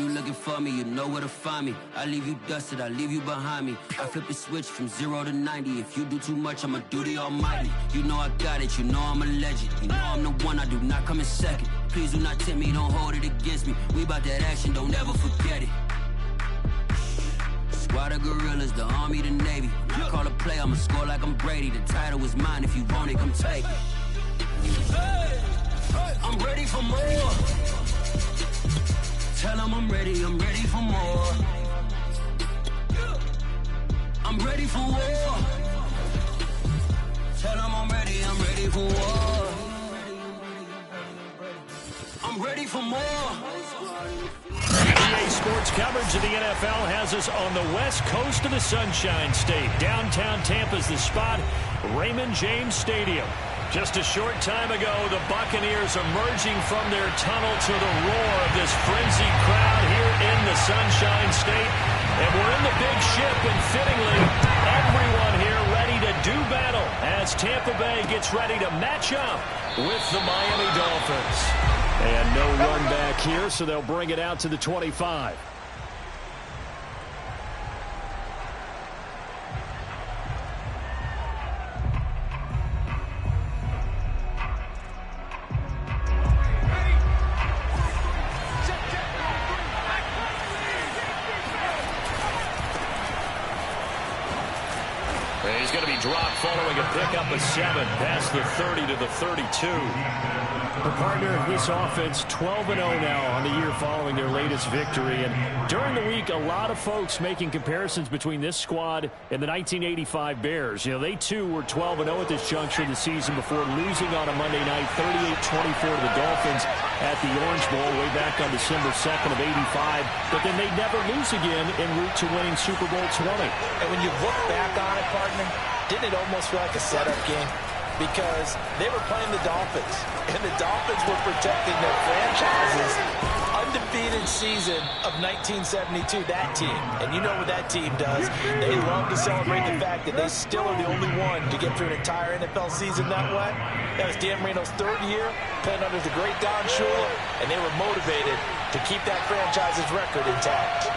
you looking for me, you know where to find me. I leave you dusted, I leave you behind me. I flip the switch from 0 to 90. If you do too much, I'ma do the almighty. You know I got it, you know I'm a legend. You know I'm the one, I do not come in second. Please do not tempt me, don't hold it against me. We bout that action, don't ever forget it. Squad of gorillas, the army, the navy. When I call a play, I'ma score like I'm Brady. The title is mine, if you want it, come take it. I'm ready for more. Tell them I'm ready for more. I'm ready for war. Tell them I'm ready for war. I'm ready for more. EA Sports coverage of the NFL has us on the west coast of the Sunshine State. Downtown Tampa's the spot, Raymond James Stadium. Just a short time ago, the Buccaneers emerging from their tunnel to the roar of this frenzied crowd here in the Sunshine State. And we're in the big ship, and fittingly, everyone here ready to do battle as Tampa Bay gets ready to match up with the Miami Dolphins. And no run back here, so they'll bring it out to the 25. He's going to be dropped following a pickup of 7 past the 30 to the 32. The partner of this offense, 12-0 now on the year following their latest victory. And during the week, a lot of folks making comparisons between this squad and the 1985 Bears. You know, they too were 12-0 at this juncture of the season before losing on a Monday night 38-24 to the Dolphins at the Orange Bowl way back on December 2nd of 85. But then they never lose again en route to winning Super Bowl 20. And when you look back on it, partner, didn't it almost feel like a setup game? Because they were playing the Dolphins, and the Dolphins were protecting their franchise's undefeated season of 1972, that team. And you know what that team does. They love to celebrate the fact that they still are the only one to get through an entire NFL season that way. That was Dan Marino's 3rd year, playing under the great Don Shula, and they were motivated to keep that franchise's record intact.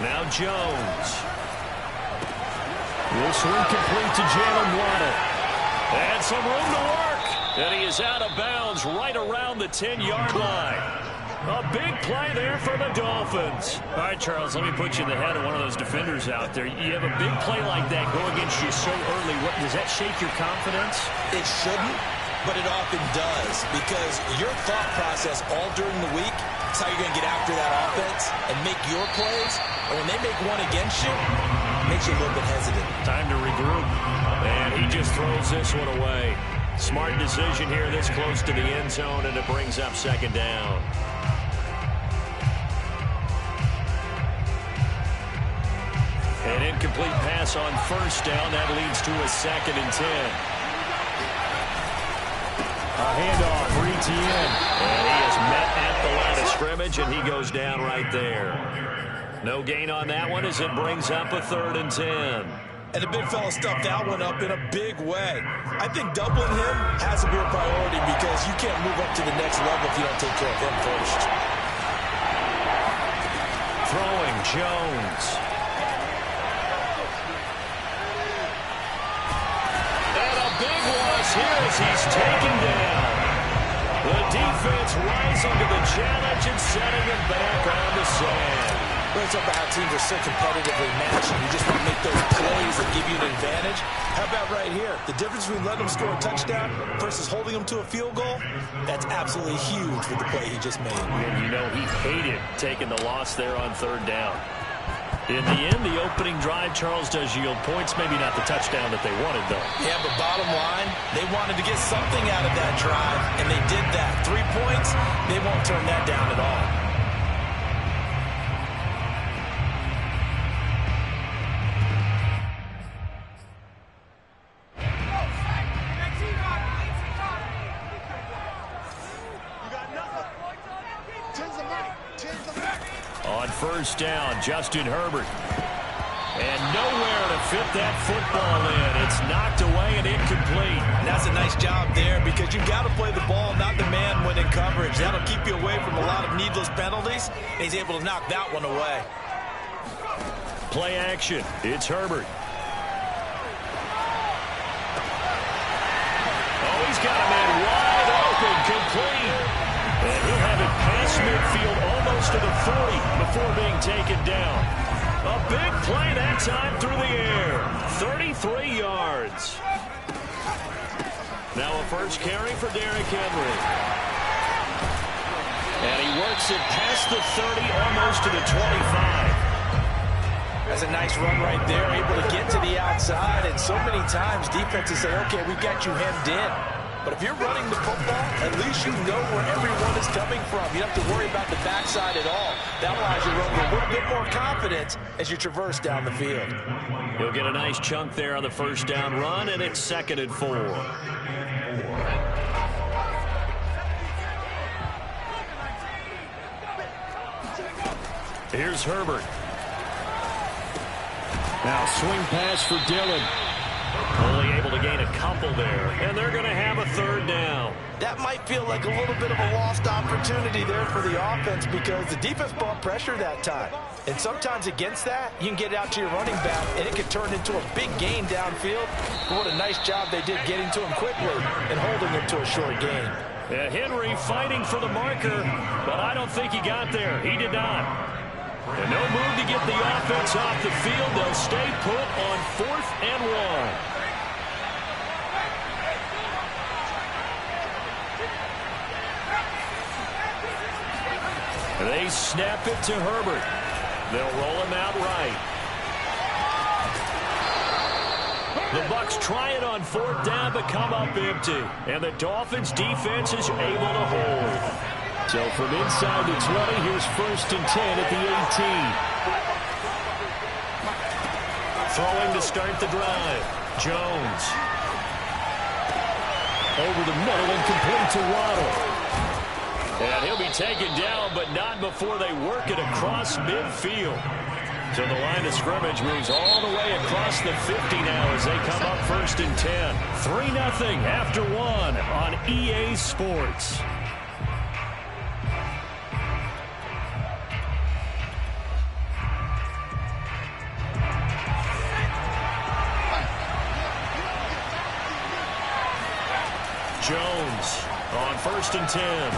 Now Jones. This one complete to Jalen Waddle. And some room to work. And he is out of bounds right around the 10-yard line. A big play there for the Dolphins. All right, Charles, let me put you in the head of one of those defenders out there. You have a big play like that go against you so early. Does that shake your confidence? It shouldn't, but it often does, because your thought process all during the week is how you're going to get after that offense and make your plays. And when they make one against you, it makes you a little bit hesitant. Time to regroup. And he just throws this one away. Smart decision here this close to the end zone, and it brings up 2nd down. An incomplete pass on 1st down. That leads to a 2nd and 10. A handoff for Etienne. And he is met at the line of scrimmage, and he goes down right there. No gain on that one as it brings up a 3rd and 10. And the big fella stuffed that one up in a big way. I think doubling him has to be a priority because you can't move up to the next level if you don't take care of him first. Throwing Jones. And a big loss here as he's taken down. The defense rising to the challenge and setting him back on the sand. Well, it's about how teams are so competitively matched. You just want to make those plays that give you an advantage. How about right here? The difference between letting them score a touchdown versus holding them to a field goal, that's absolutely huge with the play he just made. And you know he hated taking the loss there on 3rd down. In the end, the opening drive, Charles, does yield points. Maybe not the touchdown that they wanted, though. Yeah, but bottom line, they wanted to get something out of that drive, and they did that. 3 points, they won't turn that down at all. On 1st down, Justin Herbert. And nowhere to fit that football in. It's knocked away and incomplete. And that's a nice job there because you've got to play the ball, not the man when in coverage. That'll keep you away from a lot of needless penalties. And he's able to knock that one away. Play action. It's Herbert. Oh, he's got a man wide open, complete. And he'll have it past midfield almost to the 40 before being taken down. A big play that time through the air. 33 yards. Now a first carry for Derrick Henry. And he works it past the 30, almost to the 25. That's a nice run right there, able to get to the outside. And so many times defenses say, okay, we've got you hemmed in. But if you're running the football, at least you know where everyone is coming from. You don't have to worry about the backside at all. That allows you to run with a little bit more confidence as you traverse down the field. He'll get a nice chunk there on the first down run, and it's 2nd and 4. Here's Herbert. Now swing pass for Dillon. Only able to gain a couple there, and they're going to have a 3rd down. That might feel like a little bit of a lost opportunity there for the offense because the defense brought pressure that time. And sometimes against that, you can get it out to your running back, and it could turn into a big gain downfield. But what a nice job they did getting to him quickly and holding him to a short gain. And Henry fighting for the marker, but I don't think he got there. He did not. And no move to get the offense off the field. They'll stay put on 4th and 1. They snap it to Herbert. They'll roll him out right. The Bucs try it on 4th down, but come up empty. And the Dolphins defense is able to hold. So from inside the 20, here's 1st and 10 at the 18. Throwing to start the drive. Jones. Over the middle and complete to Waddle. And he'll be taken down, but not before they work it across midfield. So the line of scrimmage moves all the way across the 50 now as they come up 1st and 10. 3-0 after 1 on EA Sports. Jones on 1st and 10.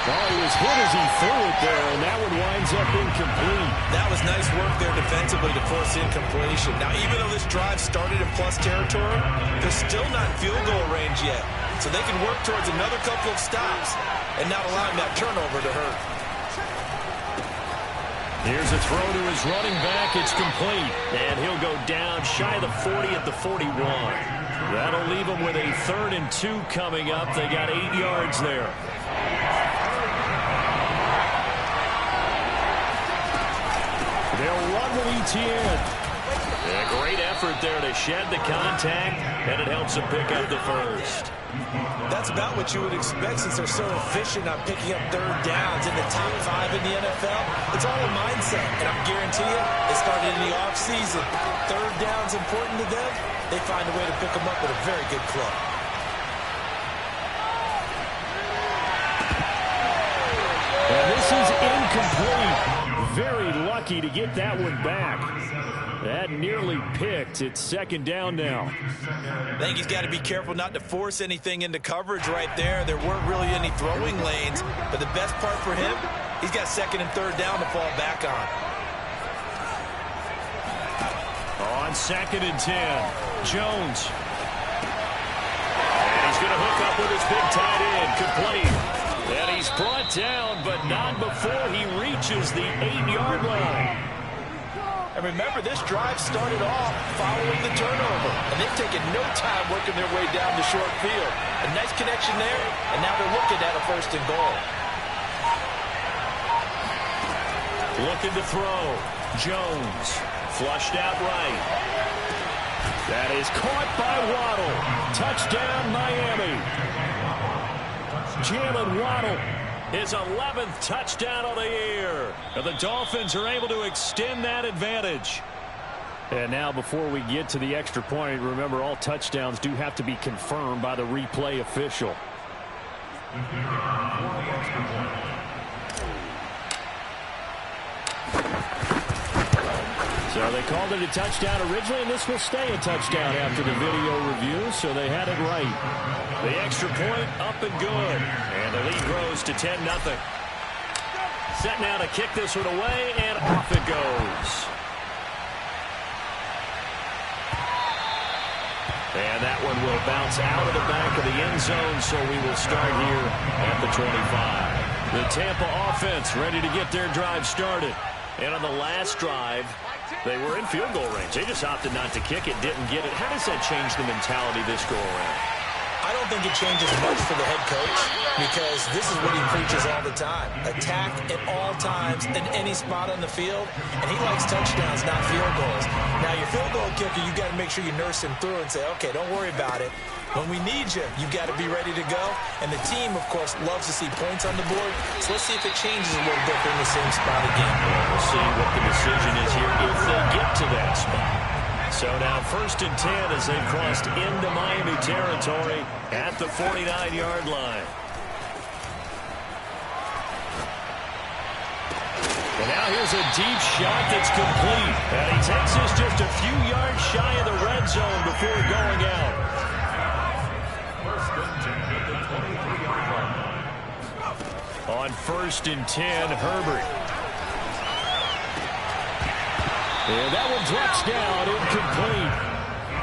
Oh, he was hit as he threw it there, and that one winds up incomplete. That was nice work there defensively to force incompletion. Now, even though this drive started in plus territory, they're still not in field goal range yet. So they can work towards another couple of stops and not allowing that turnover to hurt. Here's a throw to his running back. It's complete. And he'll go down shy of the 40 at the 41. That'll leave them with a 3rd and 2 coming up. They got 8 yards there. They'll run with Etienne. A great effort there to shed the contact, and it helps them pick up the 1st. That's about what you would expect since they're so efficient on picking up 3rd downs in the top 5 in the NFL. It's all a mindset, and I guarantee you, it started in the offseason. 3rd down's important to them. They find a way to pick them up at a very good clip. And this is incomplete. Very lucky to get that one back. That nearly picked. It's 2nd down now. I think he's got to be careful not to force anything into coverage right there. There weren't really any throwing lanes, but the best part for him, he's got 2nd and 3rd down to fall back on. On 2nd and 10, Jones. And he's going to hook up with his big tight end, complete. And he's brought down, but not before he reaches the 8-yard line. And remember, this drive started off following the turnover. And they've taken no time working their way down the short field. A nice connection there, and now they're looking at a 1st and goal. Looking to throw. Jones. Flushed out right. That is caught by Waddle. Touchdown, Miami. Jalen Waddle His 11th touchdown of the year. And the Dolphins are able to extend that advantage. And now before we get to the extra point, remember all touchdowns do have to be confirmed by the replay official. So they called it a touchdown originally, and this will stay a touchdown after the video review, so they had it right. The extra point up and good. And the lead grows to 10-0. Set now to kick this one away, and off it goes. And that one will bounce out of the back of the end zone, so we will start here at the 25. The Tampa offense ready to get their drive started. And on the last drive, they were in field goal range. They just opted not to kick it, didn't get it. How does that change the mentality this go around? I don't think it changes much for the head coach because this is what he preaches all the time. Attack at all times in any spot on the field, and he likes touchdowns, not field goals. Now, your field goal kicker, you got to make sure you nurse him through and say, okay, don't worry about it. When we need you, you got to be ready to go. And the team, of course, loves to see points on the board. So let's see if it changes a little bit in the same spot again. We'll see what the decision is here if they get to that spot. So now 1st and 10 as they've crossed into Miami territory at the 49-yard line. And now here's a deep shot that's complete. And he takes this just a few yards shy of the red zone before going out. On 1st and 10, Herbert. And that one drops down, incomplete.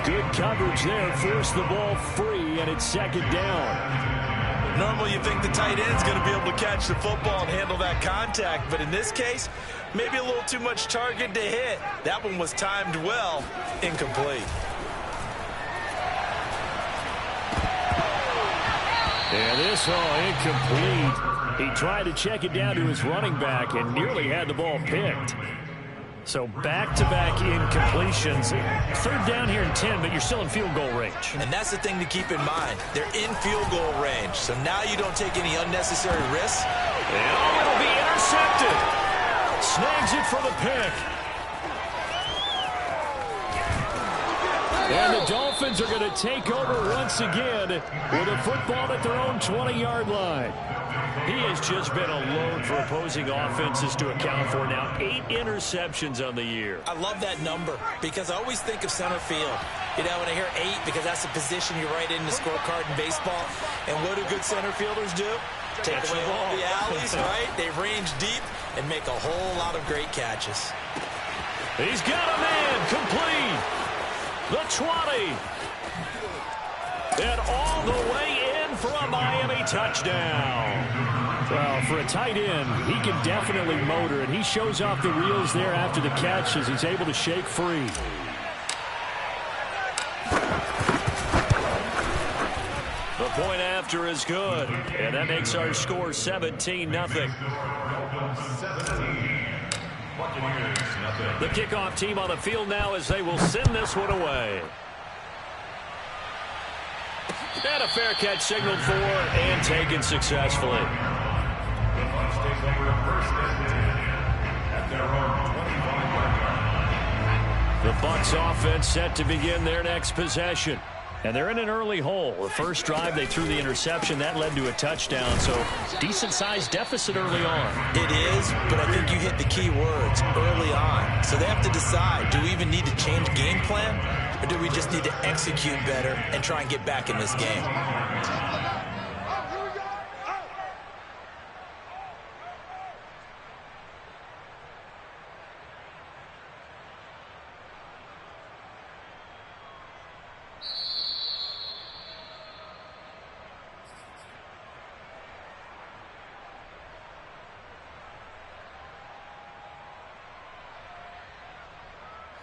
Good coverage there, forced the ball free, and it's 2nd down. Normally you think the tight end's going to be able to catch the football and handle that contact, but in this case, maybe a little too much target to hit. That one was timed well, incomplete. And this all incomplete. He tried to check it down to his running back and nearly had the ball picked. So back-to-back incompletions. 3rd down here in 10, but you're still in field goal range. And that's the thing to keep in mind. They're in field goal range, so now you don't take any unnecessary risks. And it'll be intercepted. Snags it for the pick. And the Dolphins are going to take over once again with a football at their own 20-yard line. He has just been a load for opposing offenses to account for now. 8 interceptions on the year. I love that number because I always think of center field. You know, when I hear 8, because that's the position you write in the scorecard in baseball. And what do good center fielders do? Take away all the alleys, right? They range deep and make a whole lot of great catches. He's got a man complete. The 20. And all the way in for a Miami touchdown. Well, for a tight end, he can definitely motor, and he shows off the reels there after the catch as he's able to shake free. The point after is good, and that makes our score 17-0. The kickoff team on the field now as they will send this one away. And a fair catch signaled for and taken successfully. The Bucs offense set to begin their next possession. And they're in an early hole. The first drive, they threw the interception. That led to a touchdown, so decent-sized deficit early on. It is, but I think you hit the key words, early on. So they have to decide, do we even need to change game plan, or do we just need to execute better and try and get back in this game?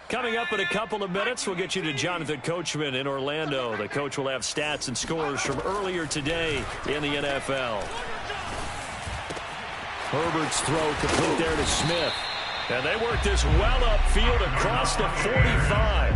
Coming up in a couple of minutes, we'll get you to Jonathan Coachman in Orlando. The coach will have stats and scores from earlier today in the NFL. Herbert's throw complete there to Smith. And they work this well upfield across the 45.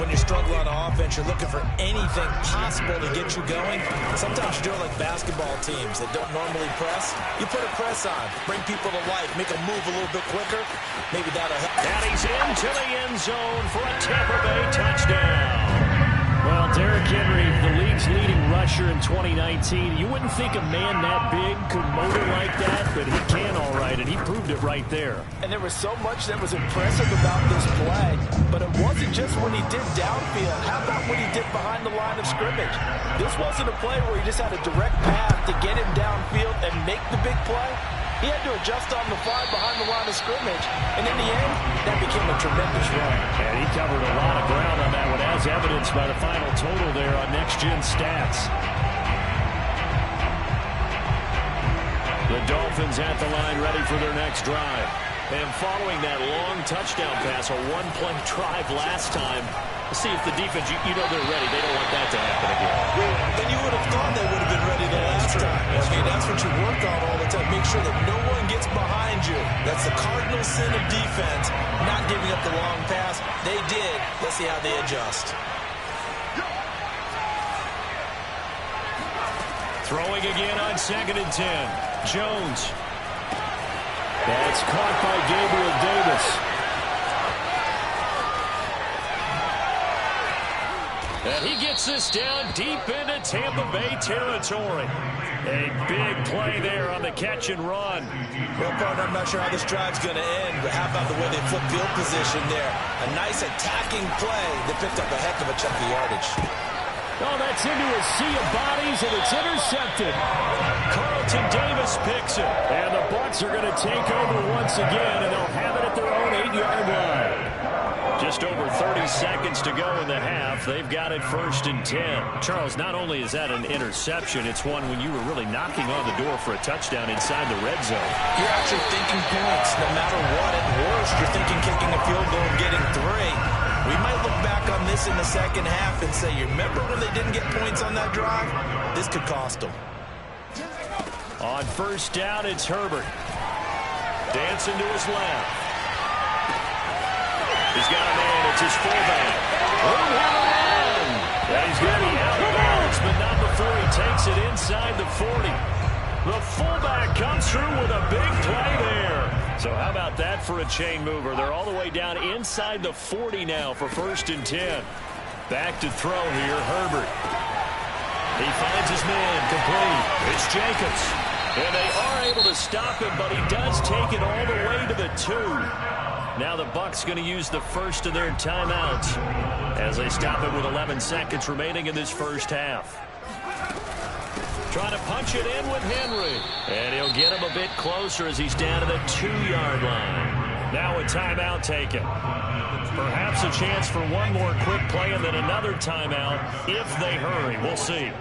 when you struggle on offense, you're looking for anything possible to get you going. Sometimes you do it like basketball teams that don't normally press. You put a press on, bring people to life, make them move a little bit quicker. Maybe that'll help. And he's into the end zone for a Tampa Bay touchdown. Well, Derrick Henry, the league's leading rusher in 2019. You wouldn't think a man that big could motor like that, but he can all right, and he proved it right there. And there was so much that was impressive about this play, but it wasn't just when he did downfield. How about when he did behind the line of scrimmage? This wasn't a play where he just had a direct path to get him downfield and make the big play. He had to adjust on the fly behind the line of scrimmage. And in the end, that became a tremendous run. And he covered a lot of ground on that one, as evidenced by the final total there on Next Gen Stats. The Dolphins at the line, ready for their next drive. And following that long touchdown pass, a one-play drive last time, let's see if the defense, you know they're ready. They don't want that to happen again. Then you would have thought they would have been ready the last time. I mean, that's what you work on all the time. Make sure that no one gets behind you. That's the cardinal sin of defense, not giving up the long pass. They did. Let's see how they adjust. Throwing again on 2nd and 10. Jones. That's caught by Gabriel Davis. And he gets this down deep into Tampa Bay territory. A big play there on the catch and run. Well, partner, I'm not sure how this drive's going to end, but how about the way they flip field position there? A nice attacking play that picked up a heck of a chunk of yardage. Oh, that's into a sea of bodies, and it's intercepted. Carlton Davis picks it. And the Bucs are going to take over once again, and they'll have it at their own 8-yard line. Just over 30 seconds to go in the half. They've got it 1st and 10. Charles, not only is that an interception, it's one when you were really knocking on the door for a touchdown inside the red zone. You're actually thinking points no matter what. At worst, you're thinking kicking a field goal and getting 3. We might look back on this in the second half and say, you remember when they didn't get points on that drive? This could cost them. On 1st down, it's Herbert. Dancing to his left. He's got a man. It's his fullback. And he's going to be out of bounds, but not before he takes it inside the 40. The fullback comes through with a big play there. So how about that for a chain mover? They're all the way down inside the 40 now for 1st and 10. Back to throw here, Herbert. He finds his man, complete. It's Jacobs. And they are able to stop him, but he does take it all the way to the 2. Now the Bucs going to use the first of their timeouts as they stop it with 11 seconds remaining in this first half. Trying to punch it in with Henry. And he'll get him a bit closer as he's down to the 2-yard line. Now a timeout taken. Perhaps a chance for one more quick play and then another timeout if they hurry. We'll see.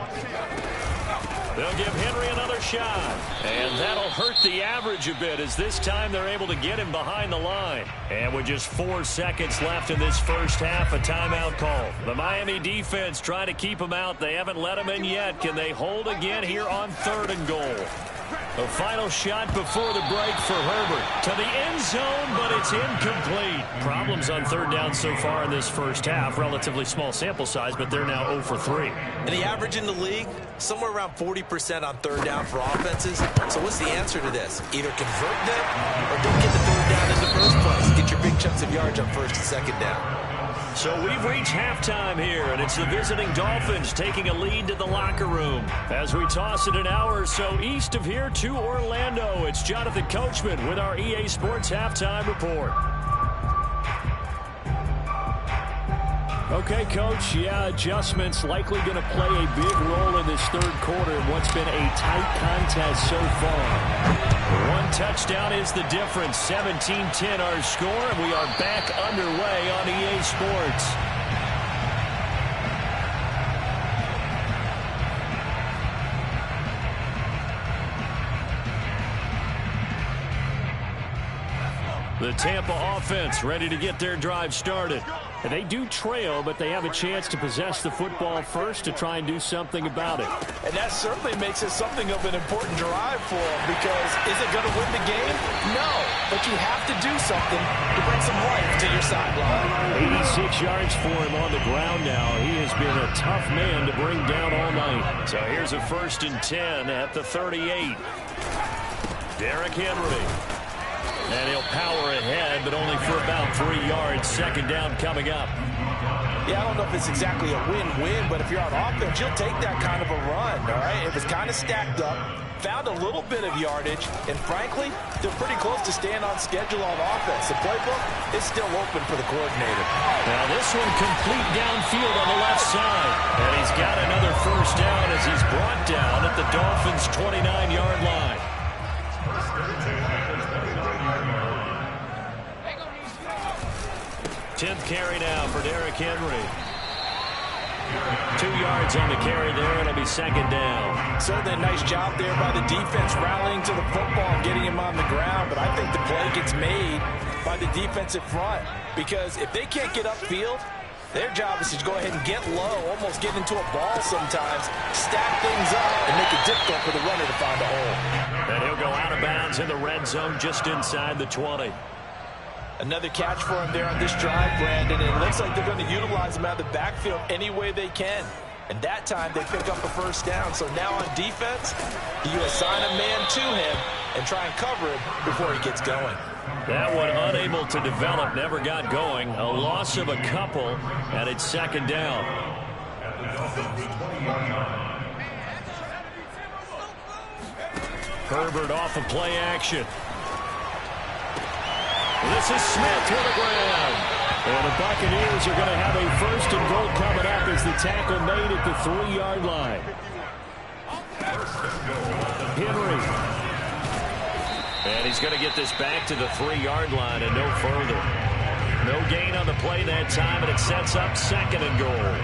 They'll give Henry another shot. And that'll hurt the average a bit as this time they're able to get him behind the line. And with just 4 seconds left in this first half, a timeout call. The Miami defense trying to keep him out. They haven't let him in yet. Can they hold again here on 3rd and goal? A final shot before the break for Herbert. To the end zone, but it's incomplete. Problems on 3rd down so far in this first half. Relatively small sample size, but they're now 0 for 3. And the average in the league, somewhere around 40% on 3rd down for offenses. So what's the answer to this? Either convert them or don't get the 3rd down in the first place. Get your big chunks of yards on 1st and 2nd down. So we've reached halftime here, and it's the visiting Dolphins taking a lead to the locker room. As we toss it an hour or so east of here to Orlando, it's Jonathan Coachman with our EA Sports Halftime Report. Okay, Coach, adjustments likely going to play a big role in this 3rd quarter in what's been a tight contest so far. One touchdown is the difference. 17-10 our score, and we are back underway on EA Sports. The Tampa offense ready to get their drive started. They do trail, but they have a chance to possess the football first to try and do something about it. And that certainly makes it something of an important drive for them, because is it going to win the game? No, but you have to do something to bring some life to your sideline. 86 yards for him on the ground now. He has been a tough man to bring down all night. So here's a 1st and 10 at the 38. Derrick Henry. And he'll power ahead, but only for about 3 yards. 2nd down coming up. Yeah, I don't know if it's exactly a win-win, but if you're on offense, you'll take that kind of a run, all right? It was kind of stacked up, found a little bit of yardage, and frankly, they're pretty close to staying on schedule on offense. The playbook is still open for the coordinator. Now this one complete downfield on the left side. And he's got another 1st down as he's brought down at the Dolphins' 29-yard line. 10th carry now for Derrick Henry. 2 yards on the carry there. It'll be 2nd down. Certainly a nice job there by the defense rallying to the football and getting him on the ground. But I think the play gets made by the defensive front, because if they can't get upfield, their job is to go ahead and get low, almost get into a ball sometimes, stack things up, and make it difficult for the runner to find a hole. And he'll go out of bounds in the red zone just inside the 20. Another catch for him there on this drive, Brandon. It looks like they're going to utilize him out of the backfield any way they can. And that time they pick up a 1st down. So now on defense, you assign a man to him and try and cover him before he gets going. That one unable to develop, never got going. A loss of a couple, and it's 2nd down. Herbert off of play action. This is Smith to the ground. And the Buccaneers are going to have a 1st and goal coming up as the tackle made at the 3-yard line. Henry. And he's going to get this back to the 3-yard line and no further. No gain on the play that time, and it sets up 2nd and goal.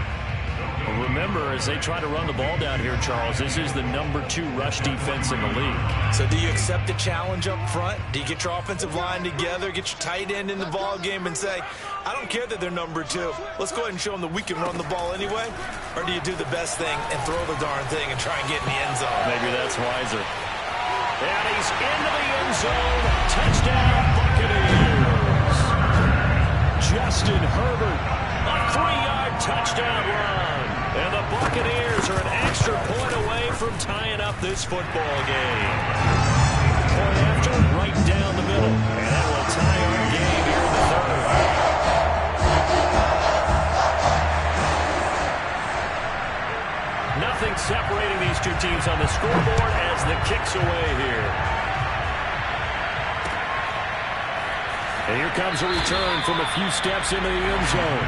Remember, as they try to run the ball down here, Charles, this is the #2 rush defense in the league. So do you accept the challenge up front? Do you get your offensive line together, get your tight end in the ball game and say, I don't care that they're #2. Let's go ahead and show them that we can run the ball anyway? Or do you do the best thing and throw the darn thing and try and get in the end zone? Maybe that's wiser. And he's into the end zone. Touchdown, Buccaneers. Justin Herbert, a 3-yard touchdown run. And the Buccaneers are an extra point away from tying up this football game. Point after, right down the middle. And that will tie our game here in the 3rd. Nothing separating these two teams on the scoreboard as the kick's away here. And here comes a return from a few steps into the end zone.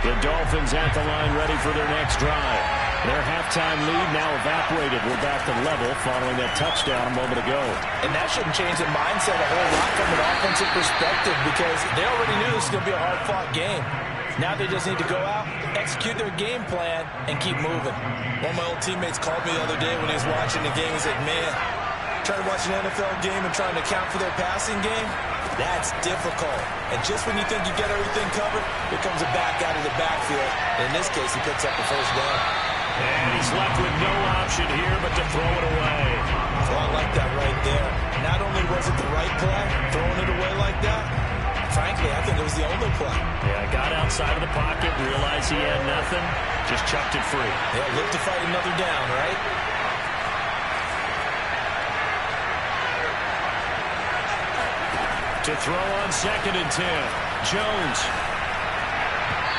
The Dolphins at the line ready for their next drive. Their halftime lead now evaporated. We're back to level following that touchdown a moment ago. And that shouldn't change the mindset a whole lot from an offensive perspective, because they already knew this was going to be a hard-fought game. Now they just need to go out, execute their game plan, and keep moving. One of my old teammates called me the other day when he was watching the game. He said, man, trying to watch an NFL game and trying to account for their passing game, that's difficult. And just when you think you get everything covered, here comes a back out of the backfield. And in this case, he picks up the 1st down. And he's left with no option here but to throw it away. So I like that right there. Not only was it the right play, throwing it away like that, frankly, I think it was the only play. Yeah, got outside of the pocket, realized he had nothing, just chucked it free. Yeah, look to fight another down, right? To throw on 2nd and 10. Jones.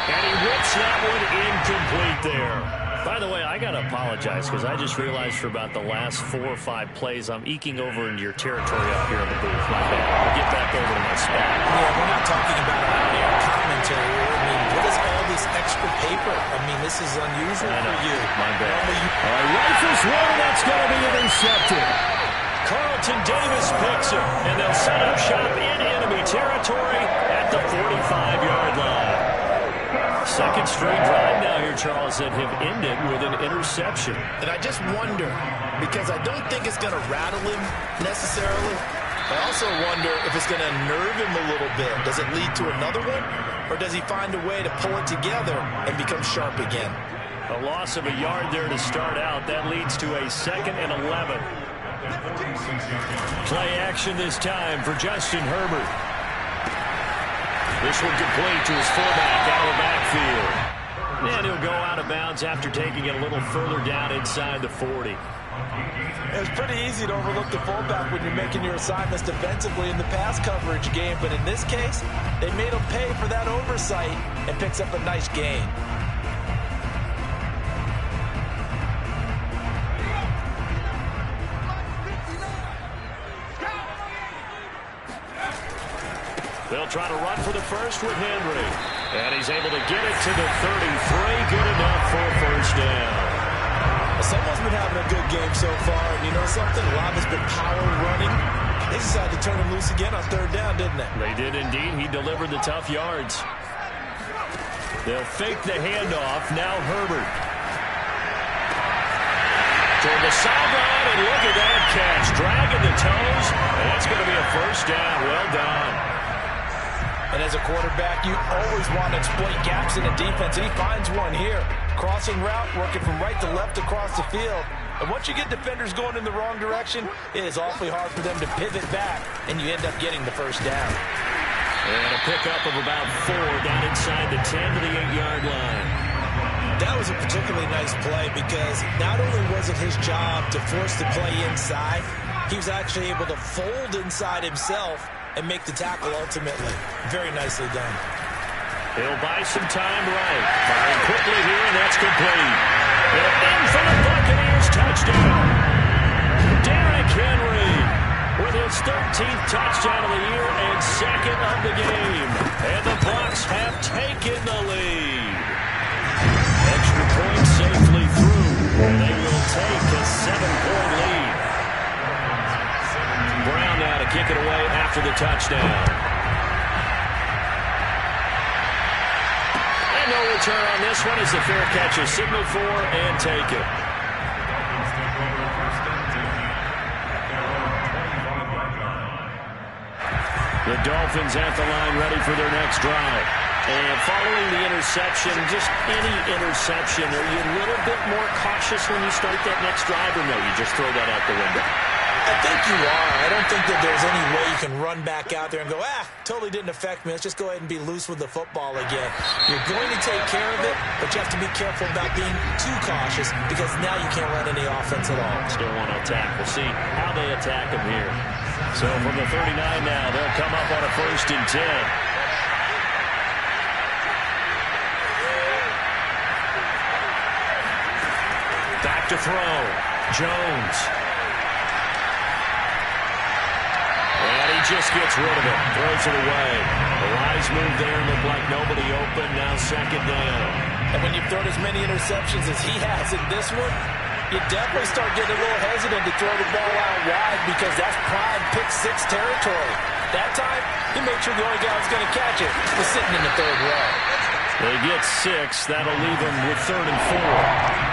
And he whips that one incomplete there. By the way, I got to apologize because I just realized for about the last 4 or 5 plays, I'm eking over into your territory up here in the booth. My bad. I'll get back over to my spot. Yeah, we're not talking about on-air commentary. I mean, what is all this extra paper? I mean, this is unusual for you. My bad. All right, rifles one, that's going to be intercepted. Carlton Davis picks him, and they'll set up shop in enemy territory at the 45-yard line. Second straight drive now here, Charles, that have ended with an interception. And I just wonder, because I don't think it's going to rattle him necessarily. I also wonder if it's going to unnerve him a little bit. Does it lead to another one? Or does he find a way to pull it together and become sharp again? A loss of a yard there to start out. That leads to a 2nd and 11. Play action this time for Justin Herbert. This one complete to his fullback out of the backfield. And he'll go out of bounds after taking it a little further down inside the 40. It's pretty easy to overlook the fullback when you're making your assignments defensively in the pass coverage game. But in this case, they made him pay for that oversight and picks up a nice gain. They'll try to run for the first with Henry. And he's able to get it to the 33. Good enough for a first down. Someone's been having a good game so far. And you know something? A lot has been power running. They decided to turn him loose again on 3rd down, didn't they? They did indeed. He delivered the tough yards. They'll fake the handoff. Now Herbert. Toward the sideline, and look at that catch. Dragging the toes. And that's going to be a first down. Well done. And as a quarterback, you always want to exploit gaps in the defense, and he finds one here. Crossing route, working from right to left across the field. And once you get defenders going in the wrong direction, it is awfully hard for them to pivot back, and you end up getting the first down. And a pickup of about 4 down inside the 10 to the 8-yard line. That was a particularly nice play because not only was it his job to force the play inside, he was actually able to fold inside himself and make the tackle ultimately. Very nicely done. He'll buy some time right. Firing quickly here, and that's complete. And in for the Buccaneers touchdown. Derrick Henry with his 13th touchdown of the year and 2nd of the game. And the Bucs have taken the lead. Extra point safely through. And they will take a 7-point lead. Brown now to kick it away after the touchdown. And no return on this one as the fair catch is signaled for and taken. The Dolphins at the line ready for their next drive. And following the interception, just any interception, are you a little bit more cautious when you start that next drive, or no, you just throw that out the window? I think you are. I don't think that there's any way you can run back out there and go, totally didn't affect me. Let's just go ahead and be loose with the football again. You're going to take care of it, but you have to be careful about being too cautious because now you can't run any offense at all. Still want to attack. We'll see how they attack them here. So from the 39 now, they'll come up on a 1st and 10. Back to throw. Jones. And he just gets rid of it. Throws it away. The Lions move there. Look like nobody open. Now 2nd down. And when you've thrown as many interceptions as he has in this one, you definitely start getting a little hesitant to throw the ball out wide because that's prime pick-6 territory. That time, he made sure the only guy who's going to catch it was sitting in the 3rd row. They get 6. That'll leave them with 3rd and 4.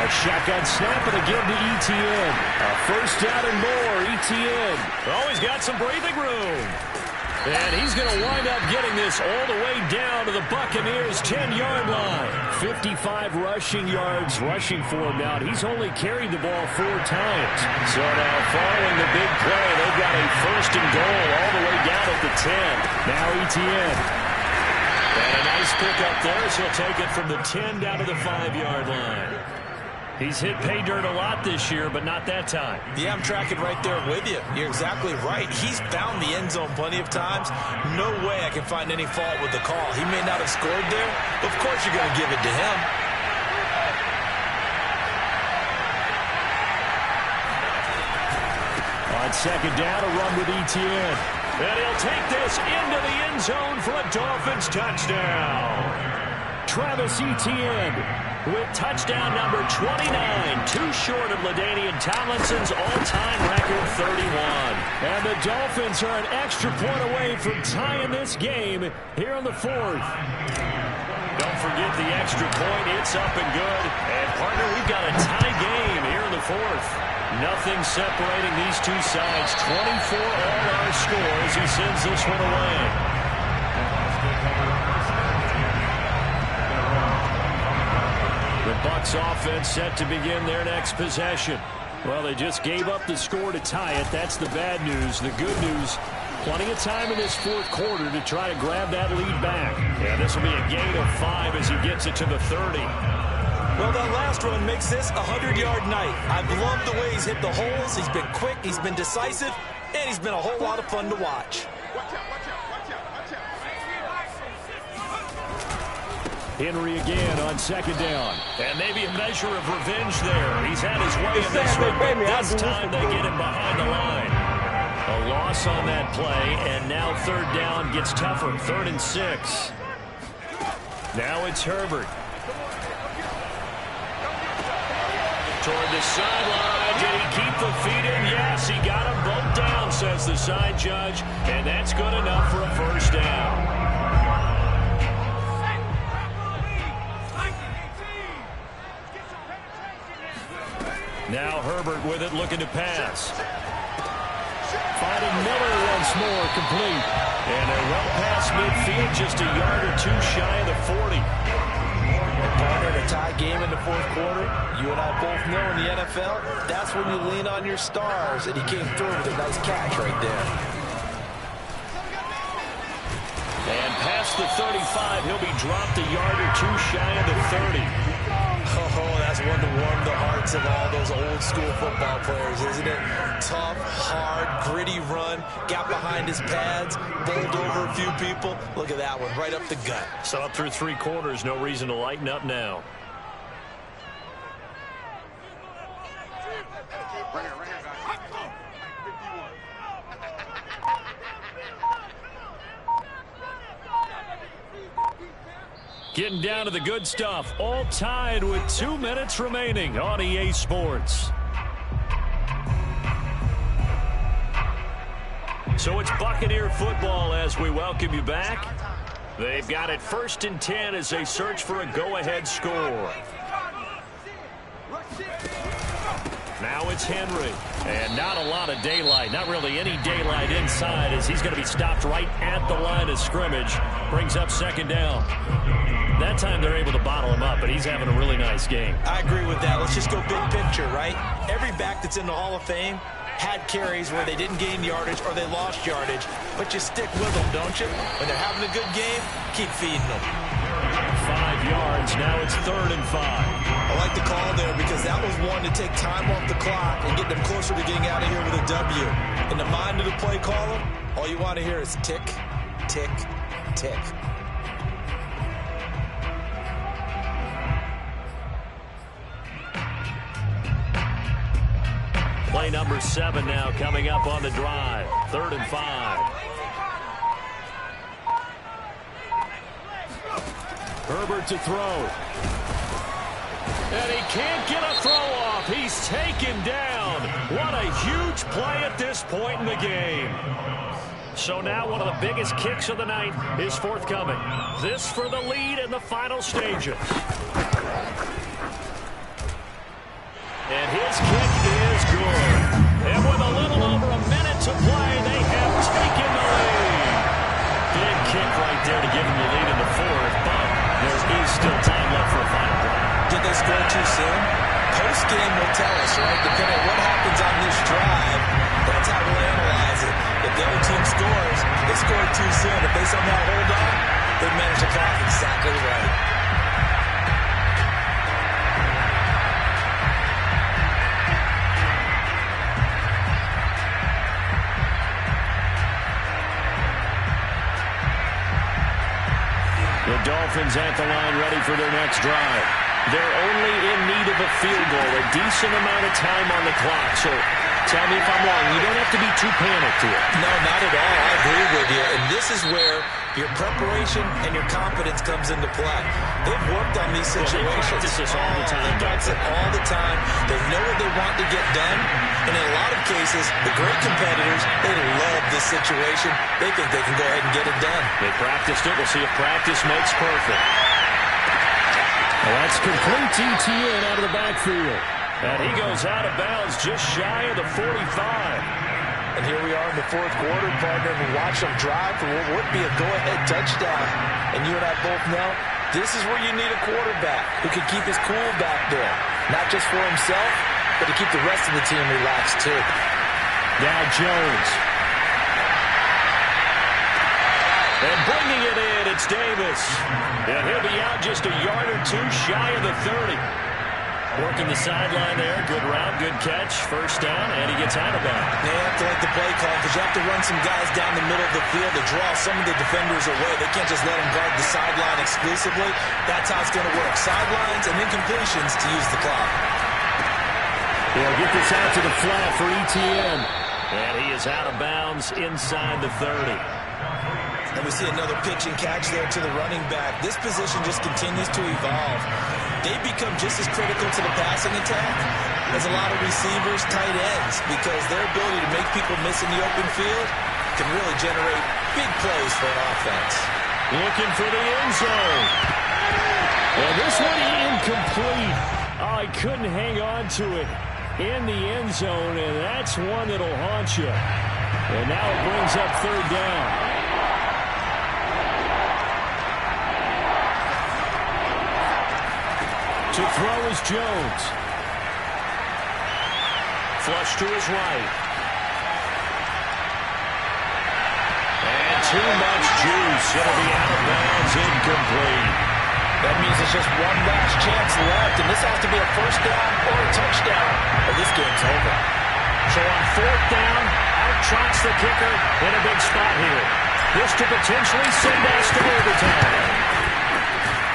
A shotgun snap and again to Etienne. A 1st down and more. Etienne. Oh, he's got some breathing room. And he's going to wind up getting this all the way down to the Buccaneers' 10-yard line. 55 rushing yards rushing for him now. He's only carried the ball 4 times. So now following the big play, they've got a 1st and goal all the way down at the 10. Now Etienne. And a nice pickup there, so he'll take it from the 10 down to the 5-yard line. He's hit pay dirt a lot this year, but not that time. Yeah, I'm tracking right there with you. You're exactly right. He's found the end zone plenty of times. No way I can find any fault with the call. He may not have scored there, but of course you're going to give it to him. On 2nd down, a run with Etienne. And he'll take this into the end zone for a Dolphins touchdown. Travis Etienne. with touchdown number 29, too short of LaDainian Tomlinson's all-time record 31. And the Dolphins are an extra point away from tying this game here in the fourth. Don't forget the extra point. It's up and good. And, partner, we've got a tie game here in the fourth. Nothing separating these two sides. 24 all our score as he sends this one away. The Bucs offense set to begin their next possession. Well, they just gave up the score to tie it. That's the bad news. The good news, plenty of time in this fourth quarter to try to grab that lead back. Yeah, this will be a gain of 5 as he gets it to the 30. Well, that last run makes this a 100-yard night. I've loved the way he's hit the holes. He's been quick, he's been decisive, and he's been a whole lot of fun to watch. Henry again on second down. And maybe a measure of revenge there. He's had his way in this one, but this time they get him behind the line. A loss on that play, and now third down gets tougher. 3rd and 6. Now it's Herbert. Toward the sideline. Did he keep the feet in? Yes, he got them both down, says the side judge. And that's good enough for a first down. Now Herbert with it, looking to pass. Finding Miller once more, complete. And they're well past midfield, just a yard or two shy of the 40. Partner, in a tie game in the fourth quarter, you and I both know in the NFL, that's when you lean on your stars, and he came through with a nice catch right there. And past the 35, he'll be dropped a yard or two shy of the 30. Oh, that's one to warm the hearts of all those old-school football players, isn't it? Tough, hard, gritty run, got behind his pads, bowled over a few people. Look at that one, right up the gut. So up through 3 quarters, no reason to lighten up now. Getting down to the good stuff, all tied with 2 minutes remaining on EA Sports. So it's Buccaneer football as we welcome you back. They've got it 1st and 10 as they search for a go-ahead score. Now it's Henry. And not a lot of daylight, not really any daylight inside as he's going to be stopped right at the line of scrimmage. Brings up 2nd down. That time they're able to bottle him up, but he's having a really nice game. I agree with that. Let's just go big picture, right? Every back that's in the Hall of Fame had carries where they didn't gain yardage or they lost yardage, but you stick with them, don't you? When they're having a good game, keep feeding them. 5 yards. Now it's 3rd and 5. I like the call there because that was one to take time off the clock and get them closer to getting out of here with a W. In the mind of the play caller, all you want to hear is tick, tick, tick. Play number 7 now coming up on the drive. 3rd and 5. Herbert to throw. And he can't get a throw off. He's taken down. What a huge play at this point in the game. So now one of the biggest kicks of the night is forthcoming. This for the lead in the final stages. And his kick is good. And with a little over a minute to play, they have taken the lead. Big kick right there to give them the lead in the fourth, but there is still time left for a final play. Did they score too soon? Post-game will tell us, right? Depending on what happens on this drive, that's how we'll analyze it. If the other team scores, they scored too soon. If they somehow hold on, they manage the clock exactly right. The Dolphins at the line ready for their next drive. They're only in need of a field goal, a decent amount of time on the clock. So Tell me if I'm wrong. You don't have to be too panicked here. No, not at all. I agree with you. And this is where your preparation and your confidence comes into play. They've worked on these situations. They practice this all the time. They practice it all the time. They know what they want to get done. And in a lot of cases, the great competitors, they love this situation. They think they can go ahead and get it done. They practiced it. We'll see if practice makes perfect. Well, that's complete ETN out of the backfield. And he goes out of bounds just shy of the 45. And here we are in the fourth quarter, partner, and watch them drive for what would be a go-ahead touchdown. And you and I both know this is where you need a quarterback who can keep his cool back there. Not just for himself, but to keep the rest of the team relaxed too. Now Jones. And bringing it in, it's Davis. And he'll be out just a yard or two shy of the 30. Working the sideline there. Good route, good catch. First down, and he gets out of bounds. They have to like the play call because you have to run some guys down the middle of the field to draw some of the defenders away. They can't just let them guard the sideline exclusively. That's how it's going to work. Sidelines and then completions to use the clock. They'll get this out to the flat for ETN. And he is out of bounds inside the 30. And we see another pitch and catch there to the running back. This position just continues to evolve. They become just as critical to the passing attack as a lot of receivers, tight ends, because their ability to make people miss in the open field can really generate big plays for an offense. Looking for the end zone. And this one incomplete. Oh, he couldn't hang on to it in the end zone, and that's one that'll haunt you. And now it brings up third down. To throw is Jones. Flush to his right. And too much juice. It'll be out of bounds, incomplete. That means it's just one last chance left, and this has to be a first down or a touchdown, or this game's over. So on fourth down, out trots the kicker in a big spot here. This to potentially send us to overtime.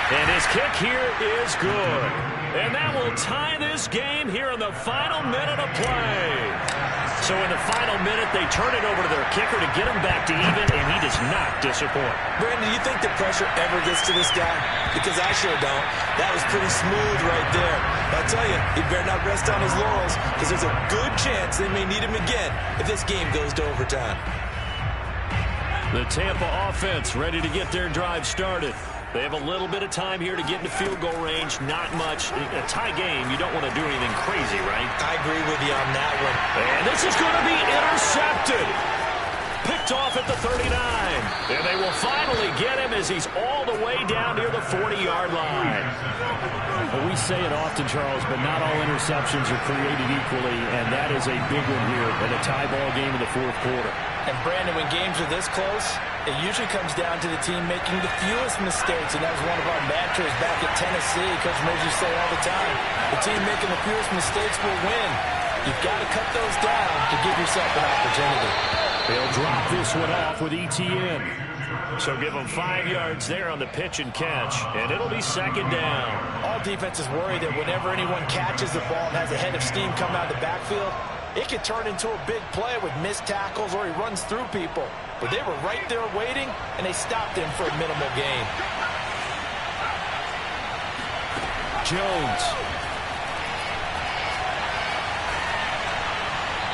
And his kick here is good. And that will tie this game here in the final minute of play. So in the final minute, they turn it over to their kicker to get him back to even, and he does not disappoint. Brandon, do you think the pressure ever gets to this guy? Because I sure don't. That was pretty smooth right there. I'll tell you, he better not rest on his laurels, because there's a good chance they may need him again if this game goes to overtime. The Tampa offense ready to get their drive started. They have a little bit of time here to get into field goal range. Not much. A tie game, you don't want to do anything crazy, right? I agree with you on that one. And this is going to be intercepted. Picked off at the 39. And they will finally get him as he's all the way down near the 40-yard line. Well, we say it often, Charles, but not all interceptions are created equally, and that is a big one here in a tie ball game in the fourth quarter. And, Brandon, when games are this close, it usually comes down to the team making the fewest mistakes, and that was one of our mantras back at Tennessee. Coach Murphy used to say all the time, the team making the fewest mistakes will win. You've got to cut those down to give yourself an opportunity. They'll drop this one off with ETN. So give them 5 yards there on the pitch and catch, and it'll be second down. All defenses worry that whenever anyone catches the ball and has a head of steam coming out of the backfield, it could turn into a big play with missed tackles or he runs through people. But they were right there waiting, and they stopped him for a minimal gain. Jones.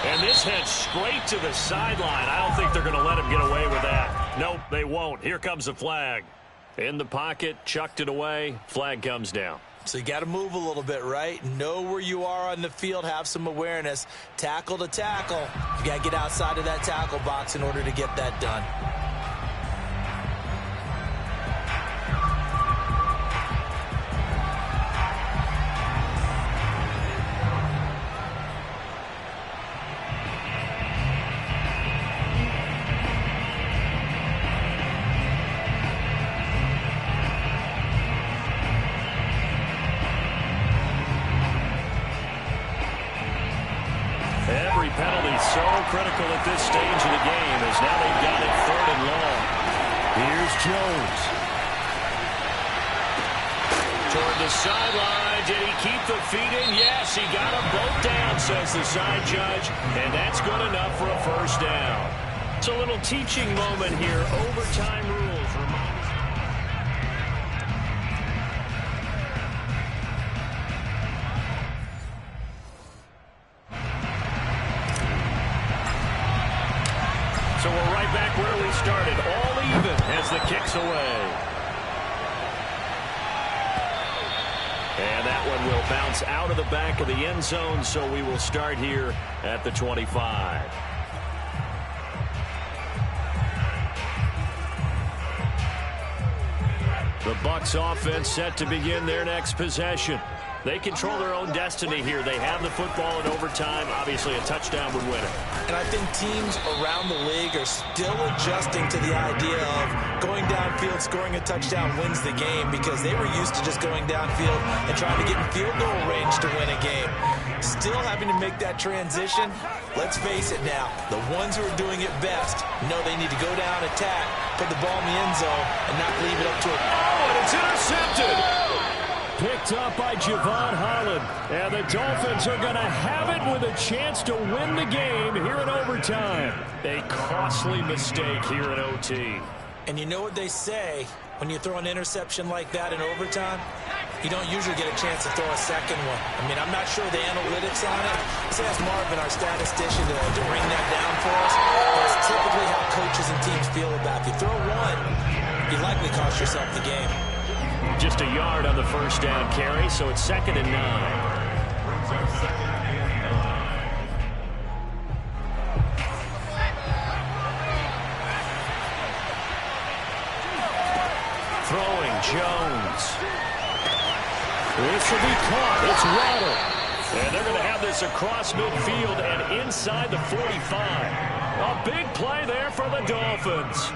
And this heads straight to the sideline. I don't think they're going to let him get away with that. Nope, they won't. Here comes the flag. In the pocket, chucked it away. Flag comes down. So you got to move a little bit, right? Know where you are on the field. Have some awareness. Tackle to tackle. You got to get outside of that tackle box in order to get that done. Every penalty so critical at this stage of the game as now they've got it third and long. Here's Jones. Toward the sideline, did he keep the feet in? Yes, he got them both down, says the side judge, and that's good enough for a first down. It's a little teaching moment here. Overtime rules. So we're right back where we started, all even as the kick's away. And that one will bounce out of the back of the end zone, so we will start here at the 25. The Bucs offense set to begin their next possession. They control their own destiny here. They have the football in overtime. Obviously, a touchdown would win it. And I think teams around the league are still adjusting to the idea of going downfield, scoring a touchdown wins the game, because they were used to just going downfield and trying to get in field goal range to win a game. Still having to make that transition. Let's face it now, the ones who are doing it best know they need to go down, attack, put the ball in the end zone, and not leave it up to it. Oh, and it's intercepted! Picked up by Javon Holland. And the Dolphins are going to have it with a chance to win the game here in overtime. A costly mistake here in OT. And you know what they say, when you throw an interception like that in overtime, you don't usually get a chance to throw a second one. I mean, I'm not sure the analytics on it. Let's ask Marvin, our statistician, to bring that down for us. That's typically how coaches and teams feel about it. If you throw one, you likely cost yourself the game. Just a yard on the first down carry, so it's 2nd and 9. Throwing Jones. This will be caught. It's Waddle. And they're going to have this across midfield and inside the 45. A big play there for the Dolphins.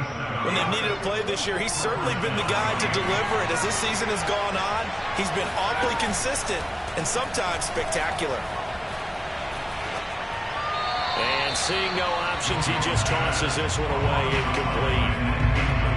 When they've needed a play this year, he's certainly been the guy to deliver it. As this season has gone on, he's been awfully consistent and sometimes spectacular. And seeing no options, he just tosses this one away, incomplete.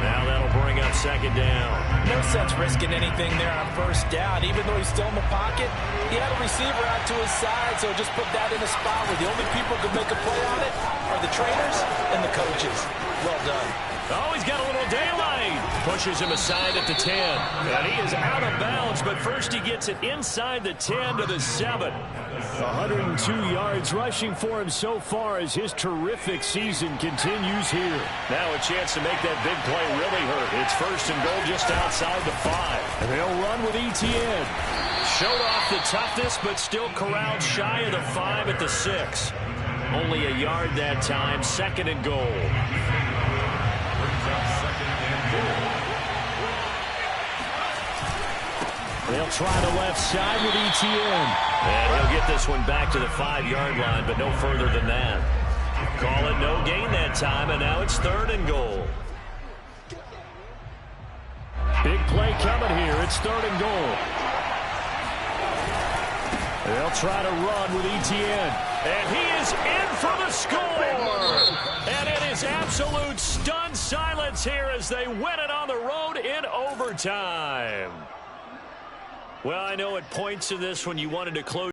Now that'll bring up 2nd down. No sense risking anything there on first down. Even though he's still in the pocket, he had a receiver out to his side, so just put that in a spot where the only people who can make a play on it are the trainers and the coaches. Well done. Oh, he's got a little daylight. Pushes him aside at the 10. And he is out of bounds, but first he gets it inside the 10 to the 7. 102 yards rushing for him so far as his terrific season continues here. Now a chance to make that big play really hurt. It's 1st and goal just outside the 5. And they'll run with Etienne. Showed off the toughness, but still corralled shy of the 5 at the 6. Only a yard that time, 2nd and goal. They'll try the left side with Etienne. And he'll get this one back to the 5-yard line, but no further than that. Call it no gain that time, and now it's 3rd and goal. Big play coming here. It's 3rd and goal. They'll try to run with Etienne. And he is in for the score. And it is absolute stunned silence here as they win it on the road in overtime. Well, I know it points to this when you wanted to close.